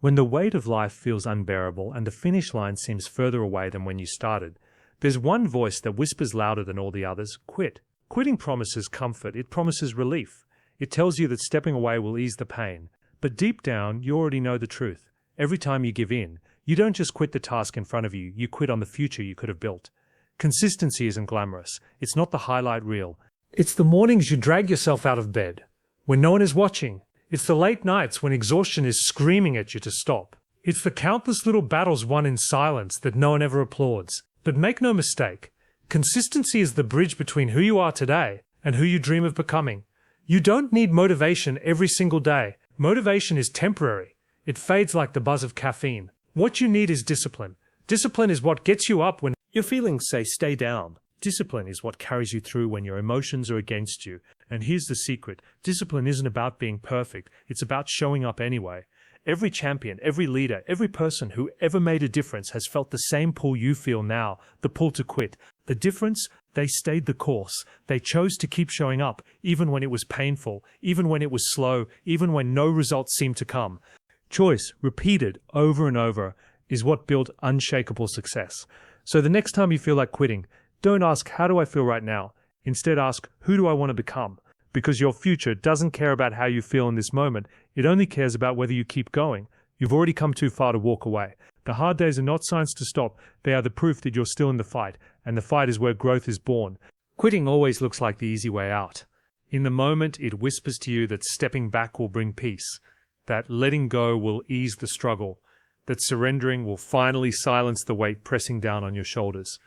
When the weight of life feels unbearable and the finish line seems further away than when you started, there's one voice that whispers louder than all the others: quit. Quitting promises comfort, it promises relief. It tells you that stepping away will ease the pain. But deep down, you already know the truth. Every time you give in, you don't just quit the task in front of you, you quit on the future you could have built. Consistency isn't glamorous. It's not the highlight reel. It's the mornings you drag yourself out of bed, when no one is watching. It's the late nights when exhaustion is screaming at you to stop. It's the countless little battles won in silence that no one ever applauds. But make no mistake, consistency is the bridge between who you are today and who you dream of becoming. You don't need motivation every single day. Motivation is temporary. It fades like the buzz of caffeine. What you need is discipline. Discipline is what gets you up when your feelings say stay down. Discipline is what carries you through when your emotions are against you. And here's the secret. Discipline isn't about being perfect. It's about showing up anyway. Every champion, every leader, every person who ever made a difference has felt the same pull you feel now, the pull to quit. The difference? They stayed the course. They chose to keep showing up, even when it was painful, even when it was slow, even when no results seemed to come. Choice, repeated over and over, is what built unshakable success. So the next time you feel like quitting, don't ask, how do I feel right now? Instead ask, who do I want to become? Because your future doesn't care about how you feel in this moment. It only cares about whether you keep going. You've already come too far to walk away. The hard days are not signs to stop. They are the proof that you're still in the fight, and the fight is where growth is born. Quitting always looks like the easy way out. In the moment, it whispers to you that stepping back will bring peace, that letting go will ease the struggle, that surrendering will finally silence the weight pressing down on your shoulders.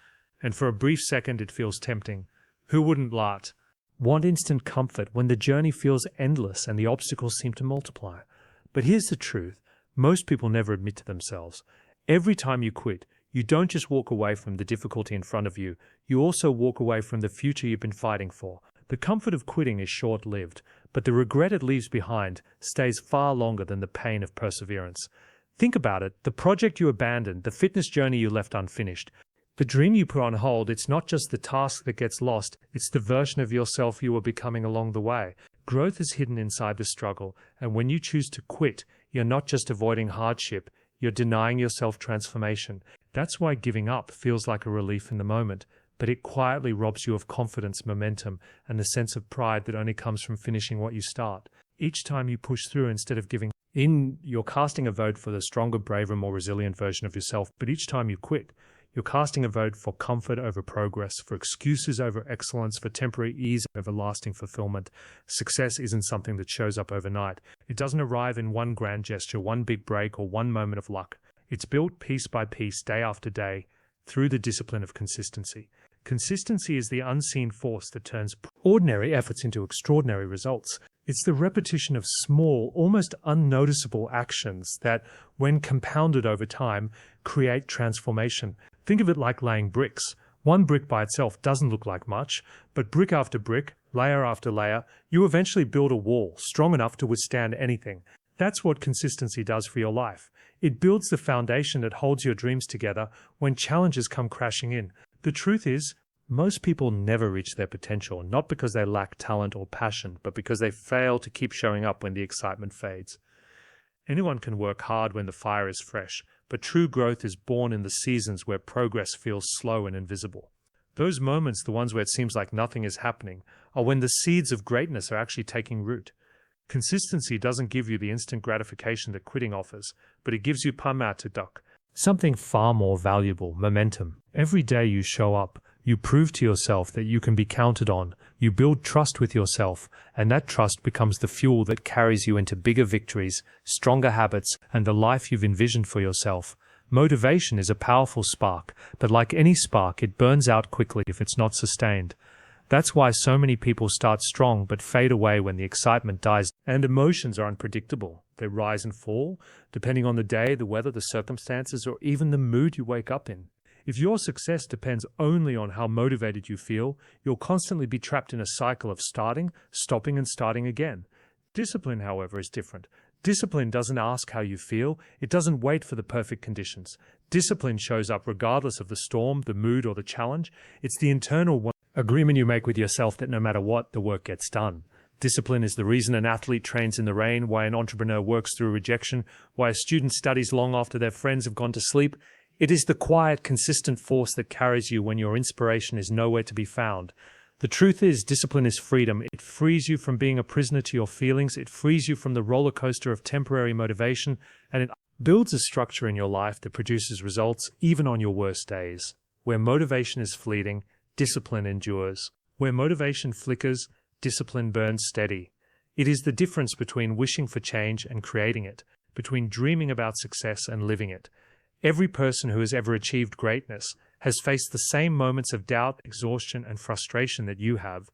And for a brief second, it feels tempting. Who wouldn't want instant comfort when the journey feels endless and the obstacles seem to multiply? But here's the truth. Most people never admit to themselves. Every time you quit, you don't just walk away from the difficulty in front of you, you also walk away from the future you've been fighting for. The comfort of quitting is short-lived, but the regret it leaves behind stays far longer than the pain of perseverance. Think about it. The project you abandoned, the fitness journey you left unfinished, the dream you put on hold, it's not just the task that gets lost, it's the version of yourself you were becoming along the way. Growth is hidden inside the struggle, and when you choose to quit, you're not just avoiding hardship, you're denying yourself transformation. That's why giving up feels like a relief in the moment, but it quietly robs you of confidence, momentum, and the sense of pride that only comes from finishing what you start. Each time you push through instead of giving in, you're casting a vote for the stronger, braver, more resilient version of yourself, but each time you quit, you're casting a vote for comfort over progress, for excuses over excellence, for temporary ease over lasting fulfillment. Success isn't something that shows up overnight. It doesn't arrive in one grand gesture, one big break, or one moment of luck. It's built piece by piece, day after day, through the discipline of consistency. Consistency is the unseen force that turns ordinary efforts into extraordinary results. It's the repetition of small, almost unnoticeable actions that, when compounded over time, create transformation. Think of it like laying bricks. One brick by itself doesn't look like much, but brick after brick, layer after layer, you eventually build a wall strong enough to withstand anything. That's what consistency does for your life. It builds the foundation that holds your dreams together when challenges come crashing in. The truth is, most people never reach their potential, not because they lack talent or passion, but because they fail to keep showing up when the excitement fades. Anyone can work hard when the fire is fresh, but true growth is born in the seasons where progress feels slow and invisible. Those moments, the ones where it seems like nothing is happening, are when the seeds of greatness are actually taking root. Consistency doesn't give you the instant gratification that quitting offers, but it gives you pamatuk, something far more valuable, momentum. Every day you show up, you prove to yourself that you can be counted on. You build trust with yourself, and that trust becomes the fuel that carries you into bigger victories, stronger habits, and the life you've envisioned for yourself. Motivation is a powerful spark, but like any spark, it burns out quickly if it's not sustained. That's why so many people start strong but fade away when the excitement dies. And emotions are unpredictable. They rise and fall, depending on the day, the weather, the circumstances, or even the mood you wake up in. If your success depends only on how motivated you feel, you'll constantly be trapped in a cycle of starting, stopping, and starting again. Discipline, however, is different. Discipline doesn't ask how you feel. It doesn't wait for the perfect conditions. Discipline shows up regardless of the storm, the mood, or the challenge. It's the internal agreement you make with yourself that no matter what, the work gets done. Discipline is the reason an athlete trains in the rain, why an entrepreneur works through rejection, why a student studies long after their friends have gone to sleep. It is the quiet, consistent force that carries you when your inspiration is nowhere to be found. The truth is, discipline is freedom. It frees you from being a prisoner to your feelings. It frees you from the roller coaster of temporary motivation, and it builds a structure in your life that produces results even on your worst days. Where motivation is fleeting, discipline endures. Where motivation flickers, discipline burns steady. It is the difference between wishing for change and creating it, between dreaming about success and living it. Every person who has ever achieved greatness has faced the same moments of doubt, exhaustion, and frustration that you have.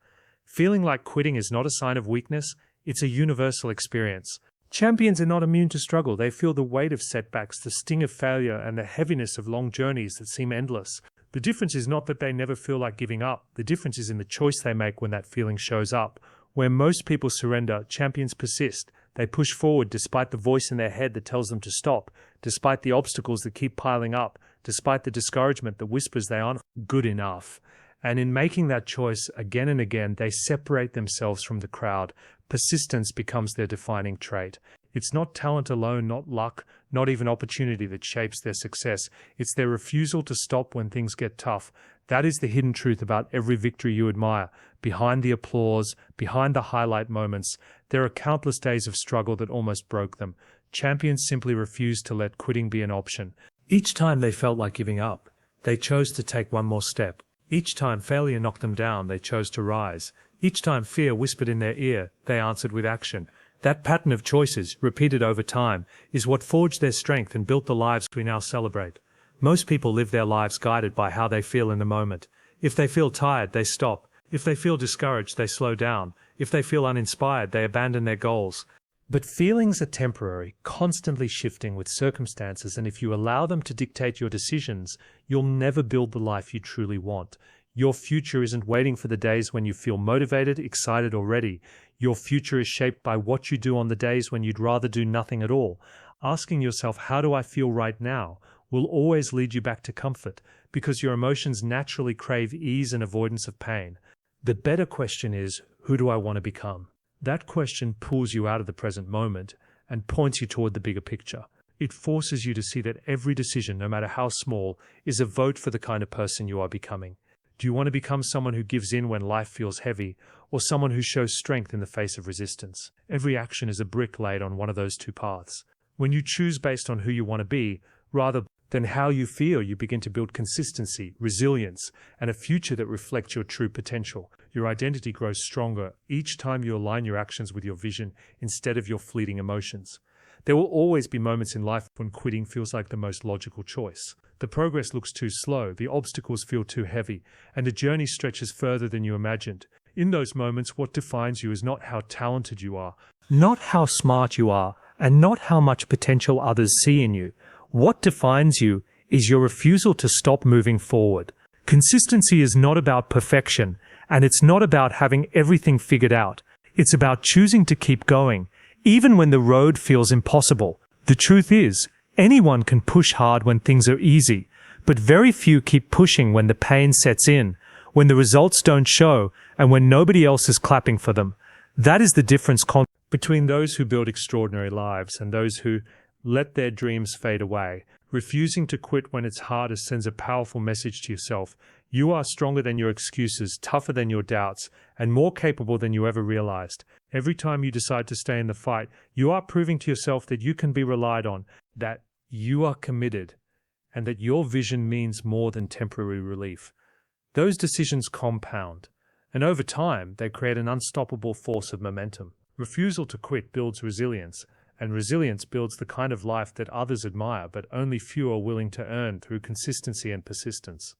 Feeling like quitting is not a sign of weakness, it's a universal experience. Champions are not immune to struggle. They feel the weight of setbacks, the sting of failure, and the heaviness of long journeys that seem endless. The difference is not that they never feel like giving up. The difference is in the choice they make when that feeling shows up. Where most people surrender, champions persist. They push forward despite the voice in their head that tells them to stop, despite the obstacles that keep piling up, despite the discouragement that whispers they aren't good enough. And in making that choice again and again, they separate themselves from the crowd. Persistence becomes their defining trait. It's not talent alone, not luck, not even opportunity that shapes their success. It's their refusal to stop when things get tough. That is the hidden truth about every victory you admire. Behind the applause, behind the highlight moments, there are countless days of struggle that almost broke them. Champions simply refused to let quitting be an option. Each time they felt like giving up, they chose to take one more step. Each time failure knocked them down, they chose to rise. Each time fear whispered in their ear, they answered with action. That pattern of choices, repeated over time, is what forged their strength and built the lives we now celebrate. Most people live their lives guided by how they feel in the moment. If they feel tired, they stop. If they feel discouraged, they slow down. If they feel uninspired, they abandon their goals. But feelings are temporary, constantly shifting with circumstances, and if you allow them to dictate your decisions, you'll never build the life you truly want. Your future isn't waiting for the days when you feel motivated, excited, or ready. Your future is shaped by what you do on the days when you'd rather do nothing at all. Asking yourself, how do I feel right now, will always lead you back to comfort, because your emotions naturally crave ease and avoidance of pain. The better question is, who do I want to become? That question pulls you out of the present moment and points you toward the bigger picture. It forces you to see that every decision, no matter how small, is a vote for the kind of person you are becoming. Do you want to become someone who gives in when life feels heavy, or someone who shows strength in the face of resistance? Every action is a brick laid on one of those two paths. When you choose based on who you want to be, rather than how you feel, you begin to build consistency, resilience, and a future that reflects your true potential. Your identity grows stronger each time you align your actions with your vision instead of your fleeting emotions. There will always be moments in life when quitting feels like the most logical choice. The progress looks too slow, the obstacles feel too heavy, and the journey stretches further than you imagined. In those moments, what defines you is not how talented you are, not how smart you are, and not how much potential others see in you. What defines you is your refusal to stop moving forward. Consistency is not about perfection, and it's not about having everything figured out. It's about choosing to keep going, even when the road feels impossible. The truth is, anyone can push hard when things are easy, but very few keep pushing when the pain sets in, when the results don't show, and when nobody else is clapping for them. That is the difference between those who build extraordinary lives and those who let their dreams fade away. Refusing to quit when it's hardest sends a powerful message to yourself. You are stronger than your excuses, tougher than your doubts, and more capable than you ever realized. Every time you decide to stay in the fight, you are proving to yourself that you can be relied on, that you are committed, and that your vision means more than temporary relief. Those decisions compound, and over time, they create an unstoppable force of momentum. Refusal to quit builds resilience, and resilience builds the kind of life that others admire, but only few are willing to earn through consistency and persistence.